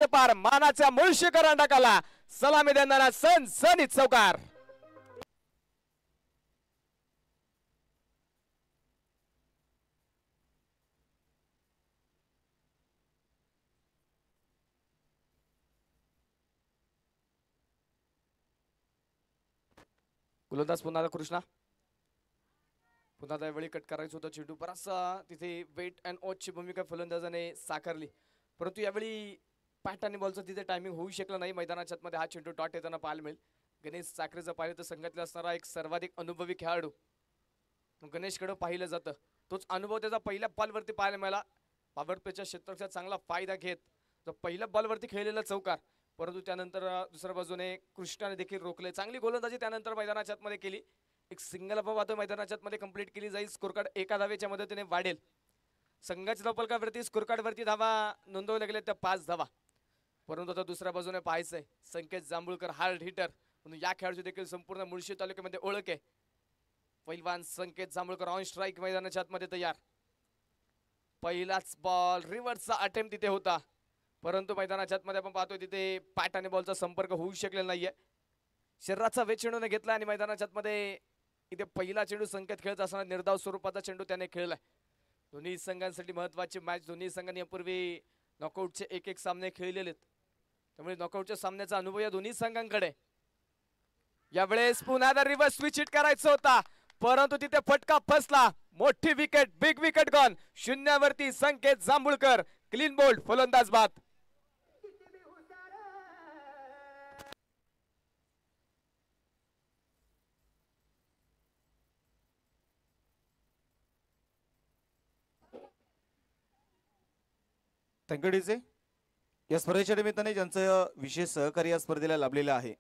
पार मानाच्या मुळशी कर्नाटकाला सलामी देणारा सनसनीत चौकार. गोलंदाज पुन्हा कृष्णा. पुन्हा त्यावेळी कट करायचं होतं चेंडू. बराचसा तिथे वेट अँड वॉचची भूमिका फलंदाजाने साकारली, परंतु यावेळी पॅट आणि बॉलचं तिथे टायमिंग होऊ शकलं नाही. मैदानाच्या मध्ये हा चेंडू डॉट येताना पाहायला मिळेल. गणेश साखरेचं पाहिलं तर संघातला असणारा एक सर्वाधिक अनुभवी खेळाडू गणेशकडे पाहिलं जातं. तोच अनुभव त्याचा पहिल्या बॉलवरती पाहायला मिळाला. पॉवर प्लेच्या क्षेत्राचा चांगला फायदा घेत तो पहिल्या बॉलवरती खेळलेला चौकार, परंतु त्यानंतर दुसऱ्या बाजूने कृष्णाने देखील रोखले. चांगली गोलंदाजी त्यानंतर मैदानाच्या मध्ये केली. एक सिंगल अपवाद मैदानाच्या मध्ये कंप्लीट केली जाईल. स्कोर कार्ड एका धावेच्या मदतीने वाढेल. संघाच्या धावफलकावरती स्कोर कार्ड वरती धावा नोंदवल्या गेल्या त्या 5 धावा, परंतु आता दुसऱ्या बाजूने पाहायचंय संकेत जांभूळकर हार्ड हिटर म्हणून या खेळाडूची देखील संपूर्ण मुळशी तालुक्यामध्ये ओळख आहे. पैलवान संकेत जांभूळकर ऑन स्ट्राइक मैदानाच्या आतमध्ये तयार. पहिलाच बॉल रिव्हर्सचा अटेम्प्ट तिथे होता, परंतु मैदानाच्या आतमध्ये आपण पाहतोय तिथे पॅट आणि बॉलचा संपर्क होऊ शकलेला नाहीये. शरीराचा वेध चेंडूने घेतला आणि मैदानाच्या आतमध्ये इथे पहिला चेंडू संकेत खेळत असताना निर्धाव स्वरूपाचा चेंडू त्याने खेळलाय. दोन्ही संघांसाठी महत्त्वाची मॅच. दोन्ही संघांनी यापूर्वी नॉकआउटचे एक सामने खेळलेले आहेत, त्यामुळे नॉकआउटच्या सामन्याचा अनुभव या दोन्ही संघांकडे. यावेळेस पुन्हा रिव्हर्स स्विच हिट करायचा होता, परंतु तिथे फटका फसला. मोठी विकेट, बिग विकेट गॉन. शून्यावरती संकेत जांभूळकर क्लीन बोल्ड फलंदाज बाद. थँक्यू. या स्पर्धेच्या निमित्ताने ज्यांचं विशेष सहकार्य या स्पर्धेला लाभलेलं आहे,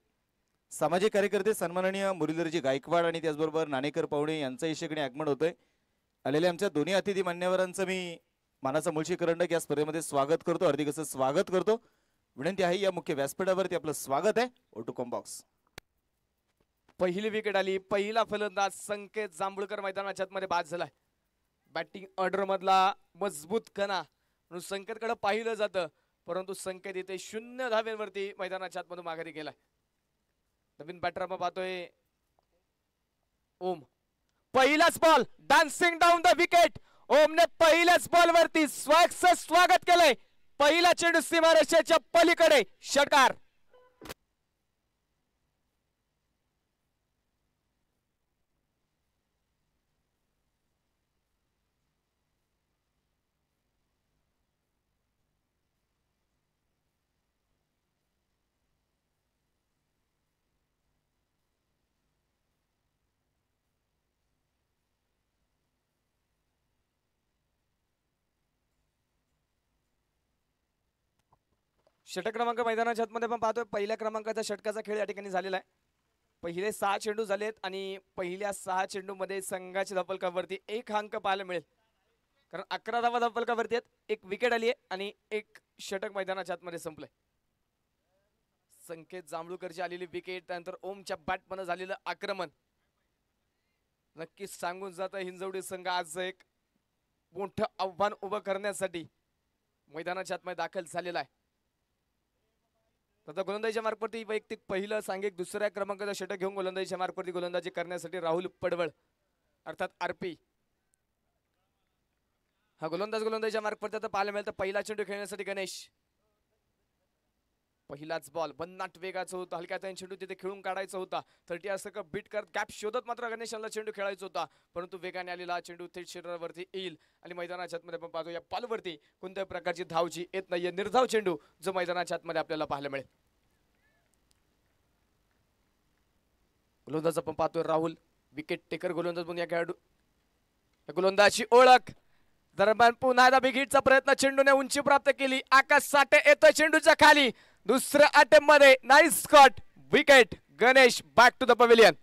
सामाजिक कार्यकर्ते सन्माननीय मुरलीधरजी गायकवाड आणि त्याचबरोबर नाणेकर पाहुणे यांचं इशेकडे आगमन होतंय. आलेल्या आमच्या दोन्ही अतिथी मान्यवरांचं मी मानाचा मुळशी करंडक या स्पर्धेमध्ये स्वागत करतो, हार्दिक असं स्वागत करतो. विनंती आहे या मुख्य व्यासपीठावरती आपलं स्वागत आहे. ओटोकॉम बॉक्स. पहिली विकेट आली. पहिला फलंदाज संकेत जांभूळकर मैदानाच्या आतमध्ये बाद झालाय. बॅटिंग ऑर्डर मधला मजबूत कणा म्हणून संकेतकडे पाहिलं जातं, परंतु संकेत इथे 0 धाव्यांवरती मैदानाच्या आतमधून माघारी गेलाय. नवीन बॅटर आपण पाहतोय ओम. पहिलाच ball dancing down the wicket. ओमने पहिल्याच बॉल वरती स्वागत केलंय. पहिला चेंडू सीमारेषेच्या पलीकडे षटकार. षटक क्रमांक मैदानाच्या आतमध्ये आपण पाहतोय पहिल्या क्रमांकाचा षटकाचा खेळ या ठिकाणी झालेला आहे. पहिले 6 चेंडू झालेत आणि पहिल्या 6 चेंडू मध्ये संघाच्या धावफलकावरती 1 अंक पाहायला मिळेल, कारण 11 धावा धावफलकावरती आहेत. 1 विकेट आली आहे आणि 1 षटक मैदानाच्या आतमध्ये संपलंय. संकेत जांभूळकरची आलेली विकेट, त्यानंतर ओमच्या बॅटमध्ये झालेलं आक्रमण नक्कीच सांगून जात हिंजवडी संघ आज एक मोठं आव्हान उभं करण्यासाठी मैदानाच्या आतमध्ये दाखल झालेला आहे. आता गोलंदाजीच्या मार्गावरती वैयक्तिक पहिलं सांघिक दुसऱ्या क्रमांकाचा षटक घेऊन गोलंदाजीच्या मार्गावरती गोलंदाजी करण्यासाठी राहुल पडवळ अर्थात आरपी हा गोलंदाजीच्या मार्गावरती आता पाहायला मिळतं. पहिला चेंडू खेळण्यासाठी गणेश. पहिलाच बॉल बन्नाट वेगाचा होता. हलक्या चेंडू तिथे खेळून काढायचा होता. 30 असं बीट करत गॅप शोधत मात्र गणेशाला चेंडू खेळायचा होता, परंतु वेगाने आलेला चेंडू थेट शरीरावरती येईल आणि मैदानाच्या आतमध्ये आपण पाहतो या बॉलवरती कोणत्याही प्रकारची धावची येत नाहीये. निर्धाव चेंडू जो मैदानाच्या आतमध्ये आपल्याला पाहायला मिळेल. गोलंदाज आपण पाहतोय राहुल, विकेट टेकर गोलंदाज म्हणून या खेळाडू. गोलंदाजी ओळख दरम्यान पुन्हा एकदा बिग हिटचा प्रयत्न. चेंडूने उंची प्राप्त केली. आकाश साठे येतोय चेंडूच्या खाली. दुसऱ्या अटेम्प्ट मध्ये nice shot, wicket. Ganesh back to the pavilion.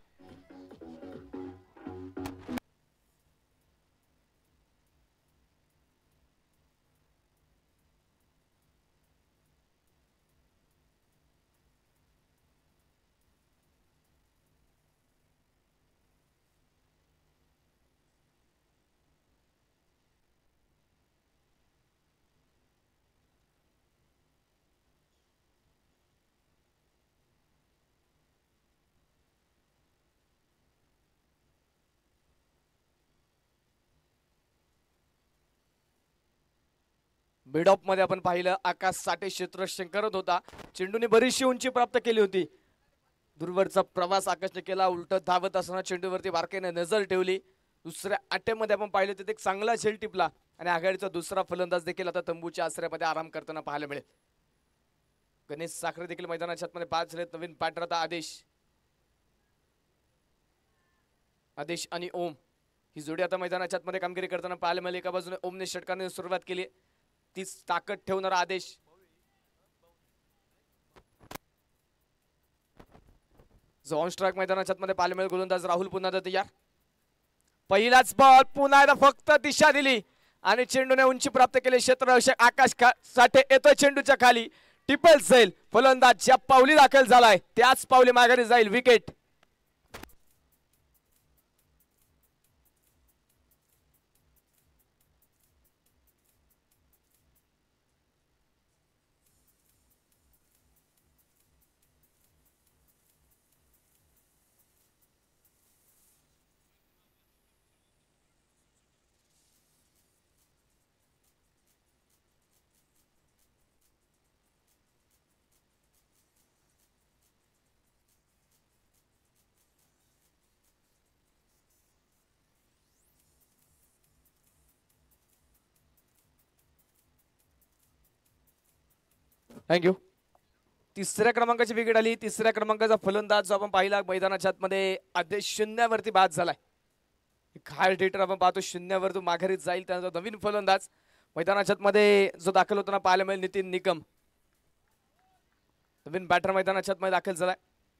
Mid off मध्ये आपण पाहिलं आकाश साठे क्षेत्ररक्षण करत होता, चेंडूने बरीचशी उंची प्राप्त केली होती. दूरवरचा प्रवास आकाशने केला, उलट धावत असताना चेंडूवरती बारकाईने नजर ठेवली. दुसऱ्या अटेम्प्टमध्ये आपण पाहिलं तिथे एक चांगला झेल टिपला आणि आघाडीचा दुसरा फलंदाज देखील आता तंबूच्या आश्रयामध्ये आराम करताना पाहायला मिळेल. गणेश साखरे देखील मैदानाच्या आतमध्ये बाद झालेत. नवीन बॅटर आता आदेश आणि ओम ही जोडी आता मैदानाच्या आतमध्ये कामगिरी करताना पाहायला मिळेल. एका बाजूने ओमने षटकाने सुरुवात केली, तीच ताकद ठेवणारा आदेश. जो ऑन स्ट्राईक मैदानाच्या आतमध्ये पाहायला मिळेल. गोलंदाज राहुल पुन्हा तयार. पहिलाच बॉल, पुन्हा एकदा फक्त दिशा दिली आणि चेंडूने उंची प्राप्त केली. क्षेत्ररक्षक आकाश साठे येतोय चेंडूच्या खाली, टिपल जाईल. फलंदाज ज्या पावली दाखल झालाय त्याच पावली माघारी जाईल. विकेट. थँक्यू. तिसऱ्या क्रमांकाची विकेट आली. तिसऱ्या क्रमांकाचा फलंदाज जो आपण पाहिला मैदानाच्या आतमध्ये आदेश शून्यावरती बाद झालाय. हार्ड हिटर आपण पाहतो, शून्यावर तो माघारी जाईल. त्यानंतर नवीन फलंदाज मैदानाच्या आतमध्ये जो दाखल होताना पाहायला मिळेल नितीन निकम. नवीन बॅटर मैदानाच्या आतमध्ये दाखल झालाय.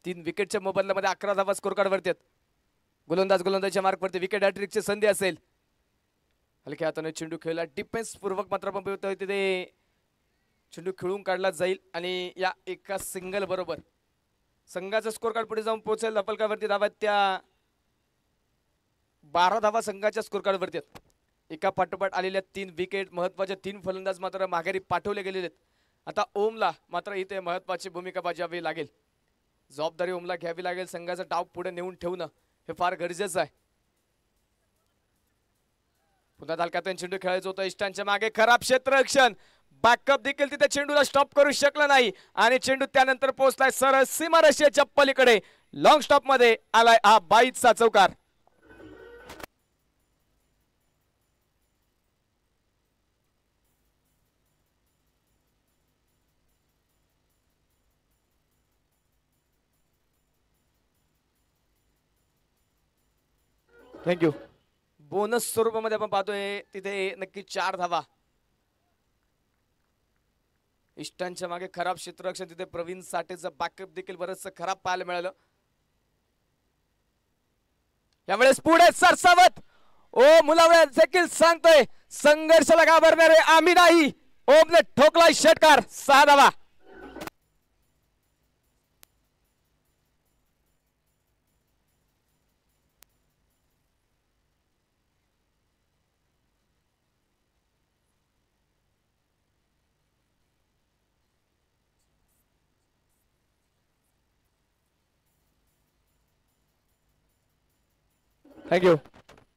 3 विकेटच्या मोबदल्यामध्ये 11 धावा स्कोर कार्ड वरती आहेत. गोलंदाजच्या मार्कवरती विकेट हॅट्रिकची संधी असेल. हलक्या हाताने चेंडू खेळला, डिफेन्स पूर्वक मात्र आपण पाहतोय तिथे चेंडू खेळून काढला जाईल आणि या एका सिंगल बरोबर संघाचा स्कोर कार्ड पुढे जाऊन पोहोचेल. धपलकावरती धावा त्या 12 धावा संघाच्या स्कोर कार्ड वरती आहेत. एका पाठोपाठ आलेल्या 3 विकेट, महत्वाचे 3 फलंदाज मात्र माघारी पाठवले गेलेले आहेत. आता ओमला मात्र इथे महत्वाची भूमिका बजावावी लागेल. जबाबदारी ओमला घ्यावी लागेल. संघाचा डाव पुढे नेऊन ठेवणं हे फार गरजेचं आहे. पुन्हा दालकातून चेंडू खेळायचं होतं इष्टांच्या मागे, खराब क्षेत्ररक्षण. बॅकअप देखील तिथे चेंडूला स्टॉप करू शकला नाही आणि चेंडू त्यानंतर पोहोचलाय सरळ सीमारेषेच्या पलीकडे. लॉंग स्टॉप मध्ये आलाय हा 22चा चौकार. थँक्यू. बोनस स्वरूपामध्ये आपण पाहतोय तिथे नक्की 4 धावा. इष्टांच्या मागे खराब क्षेत्ररक्षण, तिथे प्रवीण साठेचं बॅकअप देखील बरंचसं खराब पाहायला मिळालं. यावेळेस पुढे सरसावत ओ मुलावळे देखील सांगतोय संघर्षाला घाबरणारे आम्ही नाही. ओमने ठोकलाय षटकार. 6 धावा. थँक्यू.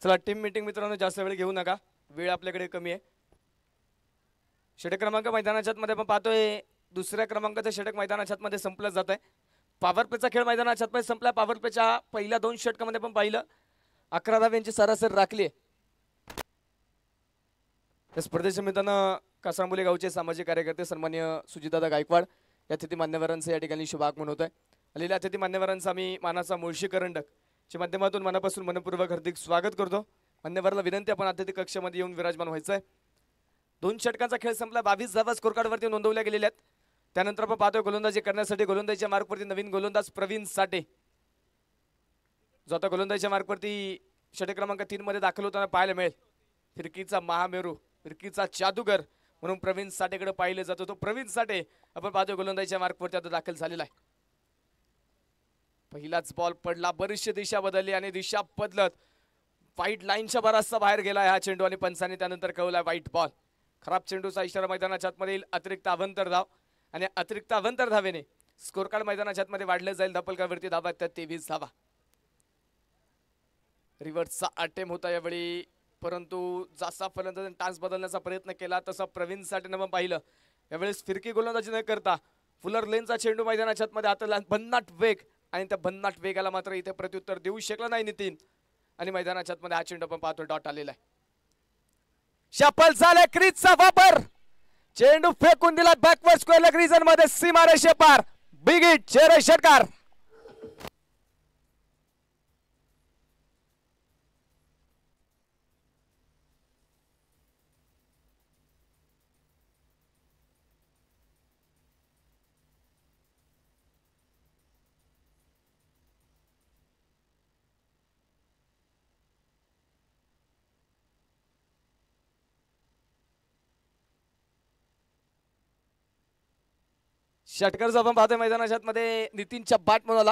चला टीम मीटिंग मित्रांनो, जास्त वेळ घेऊ नका, वेळ आपल्याकडे कमी आहे. षटक क्रमांक मैदानाच्या आतमध्ये आपण पाहतोय दुसऱ्या क्रमांकाचं षटक मैदानाच्या आतमध्ये संपलं जात आहे. पॉवर प्लेचा खेळ मैदानाच्या आतमध्ये संपला. पॉवर प्लेच्या पहिल्या 2 षटकामध्ये आपण पाहिलं 11 धाव्यांची सरासरी राखली आहे. या स्पर्धेच्या निमित्तानं कासरांबोली गावचे सामाजिक कार्यकर्ते सन्माननीय सुजितदादा गायकवाड या अतिथी मान्यवरांचं या ठिकाणी शुभागमन होत आहे. आलेल्या अतिथी मान्यवरांचा आम्ही मानाचा मुळशी करंडक च्या माध्यमातून मनापासून मनपूर्वक हार्दिक स्वागत करतो. मान्यवराला विनंती आपण अतिथी कक्षामध्ये येऊन विराजमान व्हायचं आहे. 2 षटकांचा खेळ संपला. 22 धावा स्कोर कार्डवरती नोंदवल्या गेलेल्या आहेत. त्यानंतर आपण पाहतोय गोलंदाजी करण्यासाठी गोलंदाजीच्या मार्कवरती नवीन गोलंदाज प्रवीण साठे, जो आता गोलंदाजीच्या मार्कवरती षटक क्रमांक 3 मध्ये दाखल होताना पाहायला मिळेल. फिरकीचा महामेरू, फिरकीचा जादूगर म्हणून प्रवीण साठेकडे पाहिले जातो. तो प्रवीण साठे आपण पाहतोय गोलंदाजीच्या मार्कवरती आता दाखल झालेला आहे. पहिलाच बॉल पडला, बरीचशी दिशा बदलली आणि दिशा बदलत वाईट लाईनच्या बराचसा बाहेर गेला हा चेंडू आणि पंचाने त्यानंतर कळवला वाईट बॉल. खराब चेंडूचा इशारा मैदानाच्या आतमध्ये येईल. अतिरिक्त अवंतर धाव आणि अतिरिक्त अवंतर धावेने स्कोर कार्ड मैदानाच्या आतमध्ये वाढलं जाईल. धपलकावरती धावा त्या 23 धावा. रिव्हर्सचा अटेम्प्ट होता यावेळी परंतु जसा फलंदाजाने टास बदलण्याचा प्रयत्न केला तसा प्रवीण साठेनं पण पाहिलं. यावेळेस फिरकी गोलंदाजी न करता फुलर लेनचा चेंडू मैदानाच्या आतमध्ये हाताला भन्नाट वेग आणि त्या भन्नाट वेगाला मात्र इथे प्रत्युत्तर देऊ शकला नाही नितीन आणि मैदानाच्या आतमध्ये हा चेंडू आपण पाहतो डॉट आलेला आहे. शफल झाला क्रीजचा वापर, चेंडू फेकून दिला बॅकवर्ड स्क्वेअर लेग रीजन मध्ये सीमारेषे पार. बिग हिट चेहरे षटकार. षटकार आपण पाहतोय मैदानाच्या आतमध्ये नितीनच्या बाट म्हणून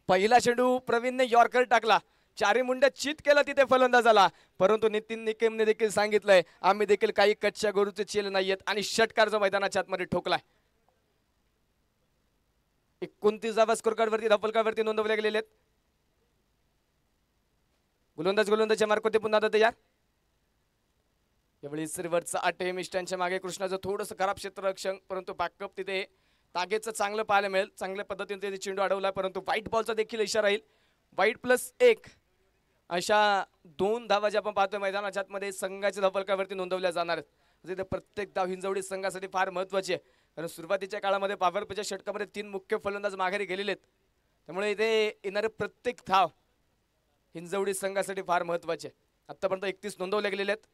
पहिला चेंडू प्रवीणने यॉर्कर टाकला, चारी मुंड्या चित केला तिथे फलंदाजाला, परंतु नितीन निकेमने देखील सांगितलंय आम्ही देखील काही कच्च्या गरूचे चेल नाहीयेत आणि षटकारचा मैदानाच्या आतमध्ये ठोकलाय. 29 धावा स्कोर कार्ड वरती धपलकावरती नोंदवल्या गेलेले आहेत. गोलंदाजच्या मार्कवरती पुन्हा तयार. यावेळी सिल्वरचा अटेम इष्टांच्या मागे कृष्णाचं थोडंसं खराब क्षेत्ररक्षण, परंतु बॅकअप तिथे तागेचं चांगलं पाहायला मिळेल. चांगल्या पद्धतीने तिथे चेंडू अडवला, परंतु व्हाईट बॉलचा देखील इशारा येईल. व्हाईट +1 अशा 2 धावा ज्या आपण पाहतोय मैदानाच्या आतमध्ये संघाच्या धपलकावरती नोंदवल्या जाणार आहेत. तिथे प्रत्येक धाव हिंजवडी संघासाठी फार महत्वाची आहे, कारण सुरुवातीच्या काळामध्ये पॉवर प्लेच्या षटकामध्ये 3 मुख्य फलंदाज माघारी गेलेले आहेत. त्यामुळे इथे येणारे प्रत्येक धाव हिंजवडी संघासाठी फार महत्वाची आहे. आतापर्यंत 31 नोंदवले गेलेले आहेत.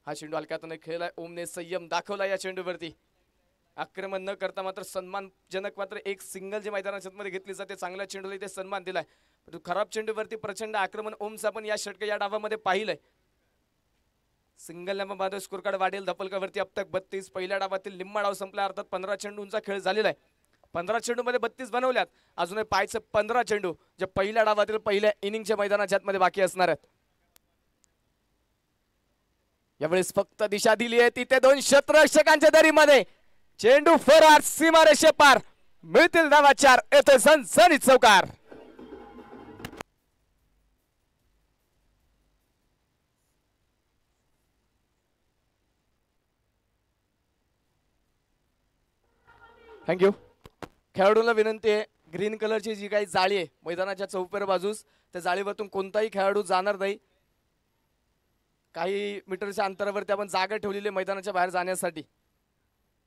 हा चेंडू हलक्यातून खेळलाय, ओमने संयम दाखवला या चेंडूवरती. आक्रमण न करता मात्र सन्मानजनक मात्र एक सिंगल जे मैदानाच्या मध्ये घेतली जाते, चांगल्या चेंडूला इथे सन्मान दिलाय. परंतु खराब चेंडूवरती प्रचंड आक्रमण ओमचा पण या षटक या डावामध्ये पाहिलंय. सिंगल नंबर बाद स्कोर कार्ड वाढेल धपलकावरती. अब तक 32. पहिल्या डावातील निम्मा डाव संपला, अर्थात 15 चेंडूंचा खेळ झालेला आहे. 15 चेंडूमध्ये 32 बनवल्यात. अजूनही पायचे 15 चेंडू जे पहिल्या डावातील पहिल्या इनिंगच्या मैदानाच्या आतमध्ये बाकी असणार आहेत. यावेळेस फक्त दिशा दिली आहे तिथे 2 क्षेत्ररक्षकांच्या दरीमध्ये. चेंडू फरार, सीमारेषे पार, मिळतील धावा 4. येथे सनसनीत चौकार. थँक्यू. खेळाडूला विनंती आहे, ग्रीन कलरची जी काही जाळी आहे मैदानाच्या चौपेर बाजूस, त्या जाळीवरतून कोणताही खेळाडू जाणार नाही. काही मीटरच्या अंतरावरती आपण जागा ठेवलेली आहे मैदानाच्या बाहेर जाण्यासाठी,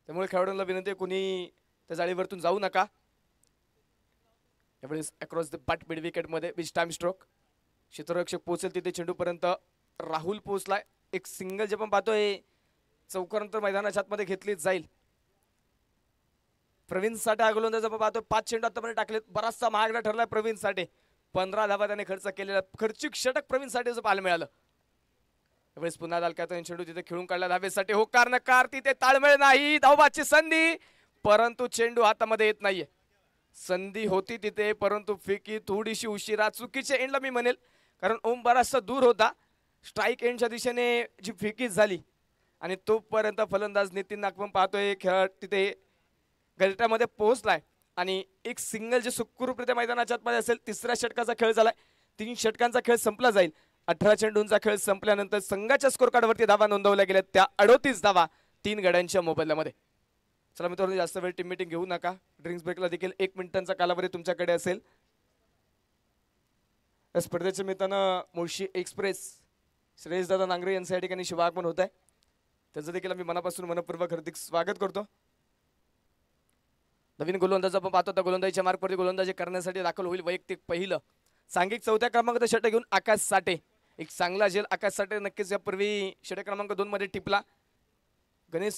त्यामुळे खेळाडूंना विनंती आहे कुणी त्या जाळीवरतून जाऊ नका. यावेळेस across the but mid wicket मध्ये विच टाइम स्ट्रोक. क्षेत्ररक्षक पोहोचेल तिथे चेंडूपर्यंत राहुल पोहोचलाय. एक सिंगल जे पण पाहतोय चौकानंतर मैदानाच्या आतमध्ये घेतली जाईल. प्रवीण साठे हा गोलंदाज आपण पाहतोय 5 चेंडू आतापर्यंत टाकलेत. बराचसा महागडा ठरलाय प्रवीण साठे. 15 धावा त्याने खर्च केलेला. खर्चिक षटक प्रवीण साठेचं पाहायला मिळालं. यावेळेस पुन्हा दालक्यातून चेंडू तिथे खेळून काढला धावेसाठी. होकार नकार, तिथे ताळमेळ नाही. धावबाची संधी, परंतु चेंडू हातामध्ये येत नाहीये. संधी होती तिथे, परंतु फिकी थोडीशी उशिरा. चुकीच्या एंडला मी म्हणेल, कारण ओम बराचसा दूर होता. स्ट्राईक एंडच्या दिशेने जी फिकी झाली आणि तोपर्यंत फलंदाज नितीन नागपम पाहतोय खेळ तिथे गलट्यामध्ये पोहोचलाय आणि एक सिंगल जे सुखरूपरित्या मैदानाच्या आतमध्ये असेल. 3ऱ्या षटकाचा खेळ झालाय. 3 षटकांचा खेळ संपला जाईल. 18 चेंडूंचा खेळ संपल्यानंतर संघाच्या स्कोर कार्डवरती धावा नोंदवल्या गेल्या. त्या 38 धावा 3 गड्यांच्या मोबदल्यामध्ये. चला मित्रांनो, जास्त वेळ टीम मीटिंग घेऊ नका. ड्रिंक्स ब्रेकला देखील 1 मिनिटांचा कालावधी तुमच्याकडे असेल. या स्पर्धेच्या निमित्तानं मुळशी एक्सप्रेस श्रेयसदादा नांगरे यांचं या ठिकाणी शुभागमन होत आहे. त्याचं देखील आम्ही मनापासून मनपूर्वक हार्दिक स्वागत करतो. नवीन गोलंदाज आपण पाहतो, त्या गोलंदाजीच्या मार्कवरती गोलंदाजी करण्यासाठी दाखल होईल वैयक्तिक पहिलं सांघिक 4थ्या क्रमांकाचं षटक घेऊन आकाश साठे. एक चांगला झेल आकाश साठे नक्कीच यापूर्वी षटक क्रमांक 2 मध्ये टिपला. गणेश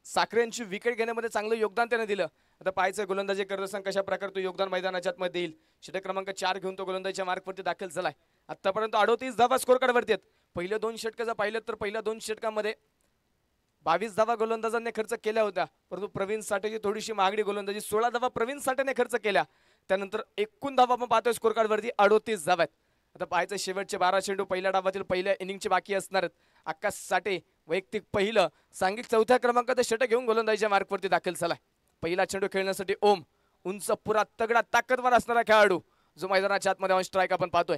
साखरे यांची विकेट घेण्यामध्ये चांगलं योगदान त्याने दिलं. आता पाहायचं गोलंदाजी करत असताना कशा प्रकारे तो योगदान मैदानाच्या आतमध्ये देईल. षटक क्रमांक 4 घेऊन तो गोलंदाजीच्या मार्कवरती दाखल झालाय. आतापर्यंत 38 धावा स्कोर कार्डवरती आहेत. पहिल्या 2 षटकाचा पाहिलं तर पहिल्या 2 षटकांमध्ये 22 धावा गोलंदाजांनी खर्च केल्या होत्या, परंतु प्रवीण साठेची थोडीशी महागडी गोलंदाजी 16 धावा प्रवीण साठेने खर्च केल्या. त्यानंतर एकूण धावा आपण पाहतोय स्कोर कार्डवरती 38 धावा आहेत. आता पाहायचं शेवटचे 12 चेंडू पहिल्या डावातील पहिल्या इनिंगचे बाकी असणार आहेत. आकाश साठे वैयक्तिक पहिलं सांघिक 4थ्या क्रमांकाचं षटक घेऊन गोलंदाजीच्या मार्कवरती दाखल झालाय. पहिला चेंडू खेळण्यासाठी ओम, उंच पुरा तगडा ताकदवार असणारा खेळाडू जो मैदानाच्या आतमध्ये ऑन स्ट्राईक आपण पाहतोय.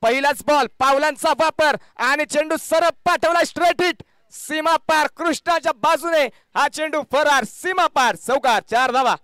पहिलाच बॉल, पावलांचा वापर आणि चेंडू सरळ पाठवला स्ट्रेट हिट, सीमा पार कृष्णाच्या बाजूने हा चेंडू फरार, सीमा पार, चौकार, 4 धावा.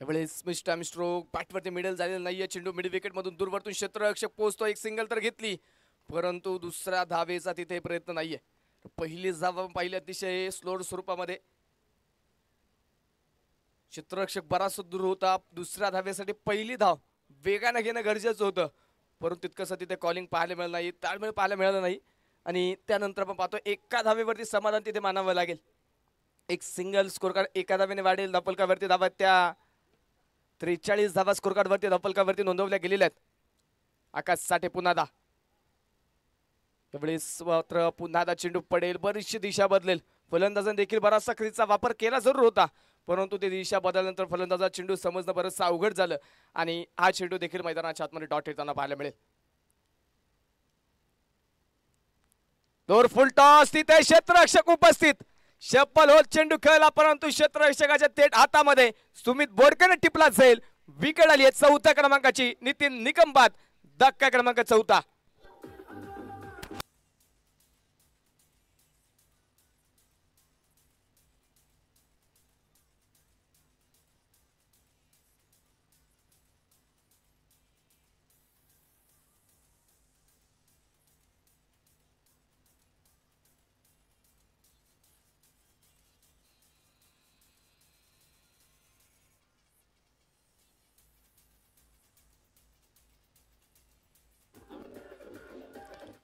यावेळेस मिस्टर स्ट्रोक बॅटवरती मिडल झालेला नाहीये. चेंडू मिड विकेट मधून दूरवरतून क्षेत्ररक्षक पोहोचतो. एक सिंगल तर घेतली, परंतु दुसऱ्या धावेचा तिथे प्रयत्न नाहीये. पहिली धाव पाहिली अतिशय स्लो स्वरूपामध्ये, क्षेत्ररक्षक बराच दूर होता. दुसऱ्या धावेसाठी पहिली धाव वेगाने घेणं गरजेचं होतं, परंतु तितकंसं तिथे कॉलिंग पाहायला मिळालं नाही, ताळमेळ पाहायला मिळालं नाही. आणि त्यानंतर आपण पाहतो एका धावेवरती समाधान तिथे मानावं लागेल. एक सिंगल स्कोर कार्ड एका धावेने वाढेल. धपलकावरती धावा त्या 43 धावा स्कोर कार्ड वरती धपलकावरती नोंदवल्या गेलेल्या आहेत. आकाश साठे पुन्हा दा, त्यावेळेस मात्र पुन्हा दा चेंडू पडेल, बरीचशी दिशा बदलेल. फलंदाजाने देखील बराचसा क्रीजचा वापर केला जरूर होता, परंतु ते दिशा बदलल्यानंतर फलंदाजा चेंडू समजणं बरंचसं अवघड झालं आणि हा चेंडू देखील मैदानाच्या आतमध्ये डॉट येताना पाहायला मिळेल. दोर फुल टॉस, तिथे क्षेत्ररक्षक उपस्थित. शप्पल होत चेंडू खेळला, परंतु क्षेत्ररक्षकाच्या थेट हातामध्ये सुमित बोडकेने टिपला जाईल. विकेट आली आहे 4थ्या क्रमांकाची. नितीन निकंबात, धक्का क्रमांक 4.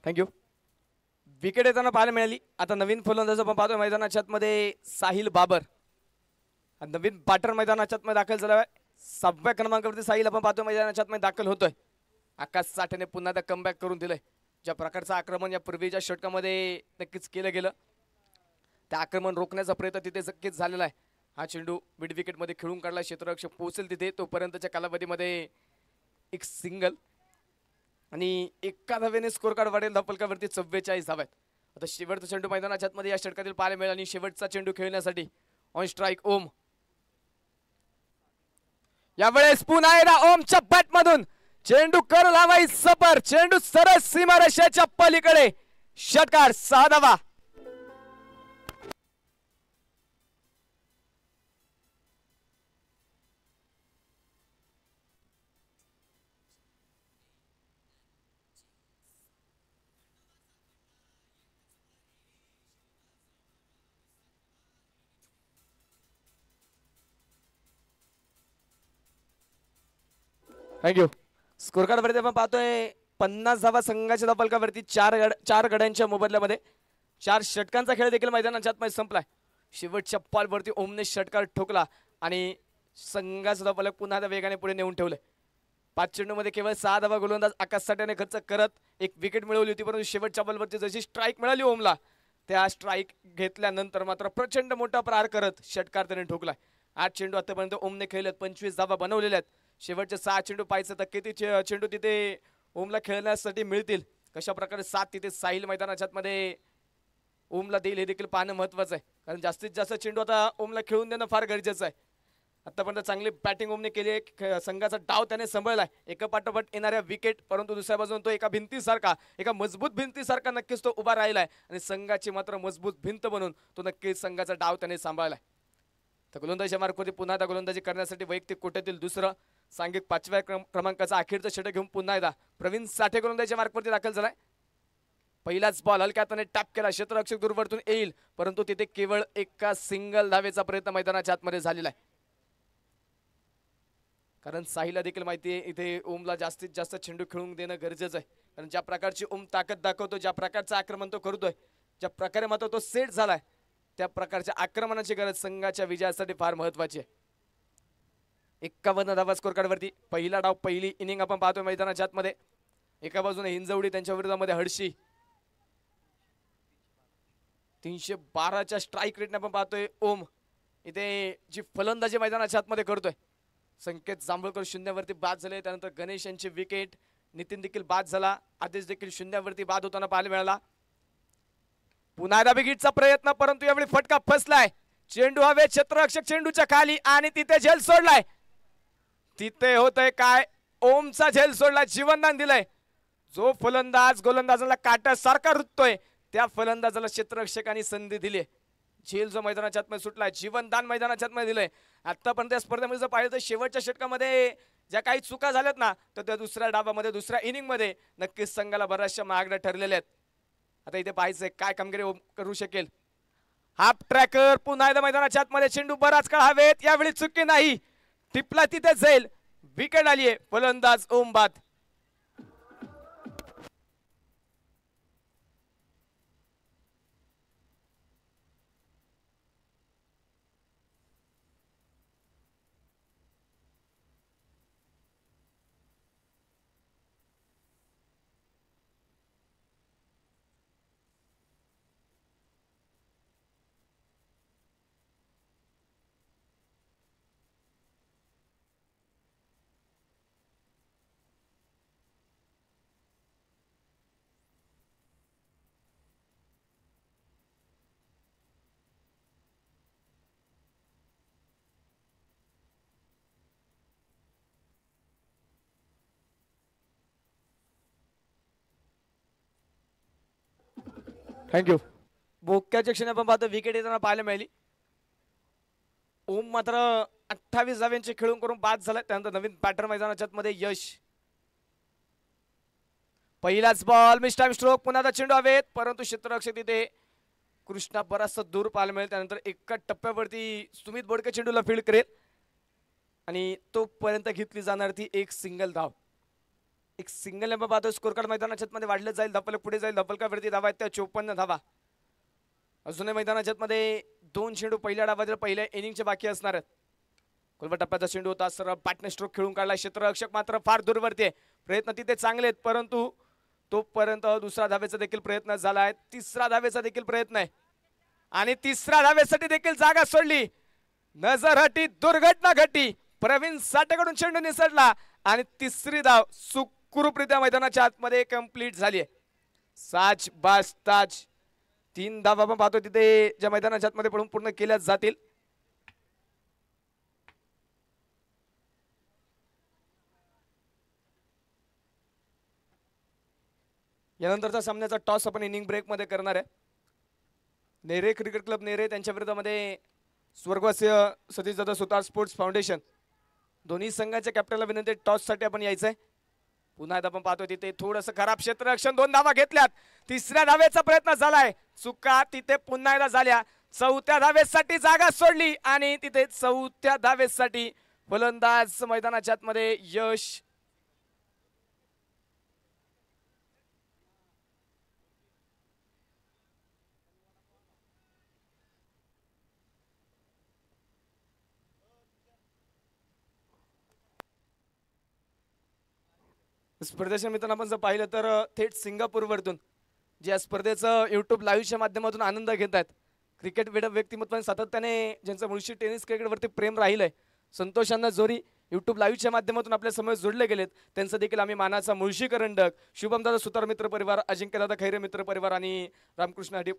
थँक्यू. विकेट येताना पाहायला मिळाली. आता नवीन फलंदाज आपण पाहतोय मैदानाच्या आतमध्ये साहिल बाबर, नवीन बॅटर मैदानाच्या आतमध्ये दाखल झाला आहे. 6व्या क्रमांकावरती साहिल आपण पाहतोय मैदानाच्या आतमध्ये दाखल होतोय. आकाश साठेने पुन्हा एकदा कमबॅक करून दिलंय. ज्या प्रकारचं आक्रमण या पूर्वीच्या षटकामध्ये नक्कीच केलं गेलं, त्या आक्रमण रोखण्याचा प्रयत्न तिथे नक्कीच झालेला आहे. हा चेंडू मिड विकेट मध्ये खेळून काढला, क्षेत्ररक्षक पोहोचेल तिथे तोपर्यंतच्या कालावधीमध्ये एक सिंगल आणि एका धावेने स्कोर कार्ड वाढेल. धपलकावरती 44 धावा आहेत. आता शेवटचा चेंडू मैदानाच्या आतमध्ये या षटकातील पाहायला मिळेल आणि शेवटचा चेंडू खेळण्यासाठी ऑन स्ट्राईक ओम. यावेळेस पुन्हा एकदा ओमच्या बॅट मधून चेंडू कर लावाई सपर, चेंडू सरळ सीमारेषेच्या पलीकडे, षटकार, 6 धावा. थँक्यू. स्कोर कार्ड वरती आपण पाहतोय 50 धावा संघाच्या धपलकावरती, 4 गड्यांच्या मोबदल्यामध्ये 4 षटकांचा खेळ देखील मैदानाच्या आतमध्ये संपलाय. शेवटच्या बॉलवरती ओमने षटकार ठोकला आणि संघाचा धपलक पुन्हा वेगाने पुढे नेऊन ठेवले. 5 चेंडूमध्ये केवळ 6 धावा गोलंदाज आकाश साठेने खर्च करत एक विकेट मिळवली होती, परंतु शेवटच्या बॉलवरती जशी स्ट्राईक मिळाली ओमला, त्या स्ट्राईक घेतल्यानंतर मात्र प्रचंड मोठा प्रहार करत षटकार त्याने ठोकलाय. 8 चेंडू आतापर्यंत ओमने खेळलेत, 25 धावा बनवलेल्या आहेत. शेवटचे 6 चेंडू पाहायचं तर किती चेंडू तिथे ओमला खेळण्यासाठी मिळतील, कशा प्रकारे 7 तिथे साहिल मैदानाच्या आतमध्ये ओमला देईल हे देखील पाहणं महत्वाचं आहे, कारण जास्तीत जास्त चेंडू आता ओमला खेळून देणं फार गरजेचं आहे. आतापर्यंत चांगली बॅटिंग ओमने केली आहे, संघाचा डाव त्याने सांभाळलाय, एका पाठोपाठ येणाऱ्या विकेट, परंतु दुसऱ्या बाजून तो एका भिंतीसारखा, एका मजबूत भिंतीसारखा नक्कीच तो उभा राहिलाय आणि संघाची मात्र मजबूत भिंत बनून तो नक्कीच संघाचा डाव त्याने सांभाळलाय. तर गोलंदाजी मार्फत पुन्हा एकदा गोलंदाजी करण्यासाठी वैयक्तिक कोट्यातील दुसरं सांघिक 5व्या क्रमांकाचा अखेरचं षटक घेऊन पुन्हा एकदा प्रवीण साठे गोलंदाजीच्या मार्फत दाखल झालाय. पहिलाच बॉल हलक्या हाताने टॅप केला, क्षेत्ररक्षक दूरवरतून येईल, परंतु तिथे केवळ एका सिंगल धावेचा प्रयत्न मैदानाच्या आतमध्ये झालेला आहे. कारण साहिलला देखील माहिती आहे इथे ओमला जास्तीत जास्त चेंडू खेळून देणं गरजेचं आहे, कारण ज्या प्रकारची ओम ताकद दाखवतो, ज्या प्रकारचं आक्रमण तो करतोय, ज्या प्रकारे मात्र तो सेट झालाय, त्या प्रकारच्या आक्रमणाची गरज संघाच्या विजयासाठी फार महत्वाची आहे. 51 धावा स्कोर कार्डवरती पहिला डाव, पहिली इनिंग आपण पाहतोय मैदानाच्या आतमध्ये. एका बाजूने हिंजवडी, त्यांच्या विरोधामध्ये हडशी. 312च्या स्ट्राईक रेटने आपण पाहतोय ओम इथे जी फलंदाजी मैदानाच्या आतमध्ये करतोय. संकेत जांभूळकर शून्यावरती बाद झाले. त्यानंतर गणेश यांची विकेट, नितीन देखील बाद झाला. आदेश देखील शून्यावरती बाद होताना पाहायला मिळाला. पुन्हा एकदा बिगिटचा प्रयत्न, परंतु यावेळी फटका फसलाय. चेंडू हवे, क्षेत्ररक्षक चेंडूच्या खाली आणि तिथे झेल सोडलाय. तिथे होतंय काय, ओमचा झेल सोडला, जीवनदान दिलंय. जो फलंदाज गोलंदाजाला काट्यासारखा रुततोय त्या फलंदाजाला क्षेत्ररक्षकांनी संधी दिली. झेल जो मैदानाच्या आतमध्ये सुटलाय, जीवनदान मैदानाच्या आतमध्ये दिलंय. आतापर्यंत या स्पर्धेमध्ये जर पाहिलं तर शेवटच्या षटकामध्ये ज्या काही चुका झाल्यात ना, तर त्या दुसऱ्या डावामध्ये दुसऱ्या इनिंग मध्ये नक्कीच संघाला बऱ्याचशा महागड्या ठरलेल्या आहेत. आता इथे पाहायचंय काय कामगिरी करू शकेल. हाफ ट्रॅकर पुन्हा एकदा मैदानाच्या आतमध्ये, चेंडू बराच काळ हवेत, यावेळी चुकी नाही, टिपला तिथे जाईल, विकेट आली आहे. फलंदाज ओम बाद. थँक्यू. बोक्याच्या क्षणी आपण पाहतो विकेट येताना पाहायला मिळाली. ओम मात्र 28 धाव्यांचे खेळून करून बाद झाला. त्यानंतर नवीन पॅटर्न मैदानाच्या मध्ये यश. पहिलाच बॉल, मिस टाइम स्ट्रोक, पुन्हा चेंडू हवेत, परंतु क्षेत्ररक्षक तिथे कृष्णा बराचसा दूर पाहायला मिळेल. त्यानंतर एका टप्प्यावरती सुमित बोडके चेंडूला फील्ड करेल आणि तोपर्यंत घेतली जाणार ती एक सिंगल धाव. एक सिंगल नंबर पाहतो. स्कोर कार्ड मैदानाच्या मध्ये वाढलं जाईल, धपलक पुढे जाईल. धपलकावरती धावा आहेत त्या 54 धावा. अजूनही मैदानाच्या मध्ये 2 चेंडू पहिल्या डावातील पहिल्या इनिंगचे बाकी असणार आहेत. कोलबा टप्प्याचा चेंडू होता, सरळ पार्टनर स्ट्रोक खेळून काढला. क्षेत्ररक्षक मात्र फार दूरवरती आहे. प्रयत्न तिथे चांगले आहेत, परंतु तोपर्यंत दुसरा धावेचा देखील प्रयत्न झाला आहे. तिसरा धावेचा देखील प्रयत्न आहे आणि तिसऱ्या धावेसाठी देखील जागा सोडली. नजर हटी, दुर्घटना घटी. प्रवीण साठेकडून चेंडू निसटला आणि तिसरी धाव सुखरूपरित्या मैदानाच्या आतमध्ये कंप्लीट झाली आहे. साज बाज ताज. 3 धावा आपण पाहतो तिथे ज्या मैदानाच्या आतमध्ये पडून पूर्ण केल्या जातील. यानंतरचा सामन्याचा टॉस आपण इनिंग ब्रेक मध्ये करणार आहे. नेरे क्रिकेट क्लब नेरे त्यांच्या विरोधामध्ये स्वर्गवासी सतीश दादा सुतार स्पोर्ट्स फाउंडेशन. दोन्ही संघाच्या कॅप्टनला विनंती, टॉस साठी आपण यायचंय. पुन्हा एकदा आपण पाहतोय तिथे थोडंसं खराब क्षेत्ररक्षण. 2 धावा घेतल्यात. तिसऱ्या धावेचा प्रयत्न झालाय, चुका तिथे पुन्हा एकदा झाल्या. 4थ्या धावेसाठी जागा सोडली आणि तिथे 4थ्या धावेसाठी फलंदाज मैदानाच्या आतमध्ये यश. स्पर्धेच्या मित्रांनो आपण जर पाहिलं तर थेट सिंगापूरवरून ज्या स्पर्धेचं युट्यूब लाईव्हच्या माध्यमातून आनंद घेत आहेत क्रिकेट व्यक्तिमत्वाने सातत्याने ज्यांचं मुळशी टेनिस क्रिकेटवरती प्रेम राहिलंय, संतोषांना जोरी युट्यूब लाईव्हच्या माध्यमातून आपल्या समोर जोडले गेलेत, त्यांचं देखील आम्ही मानाचा मुळशी करंडक, शुभमदादा सुतार मित्र परिवार, अजिंक्यदादा खैरे मित्र परिवार आणि रामकृष्ण हडी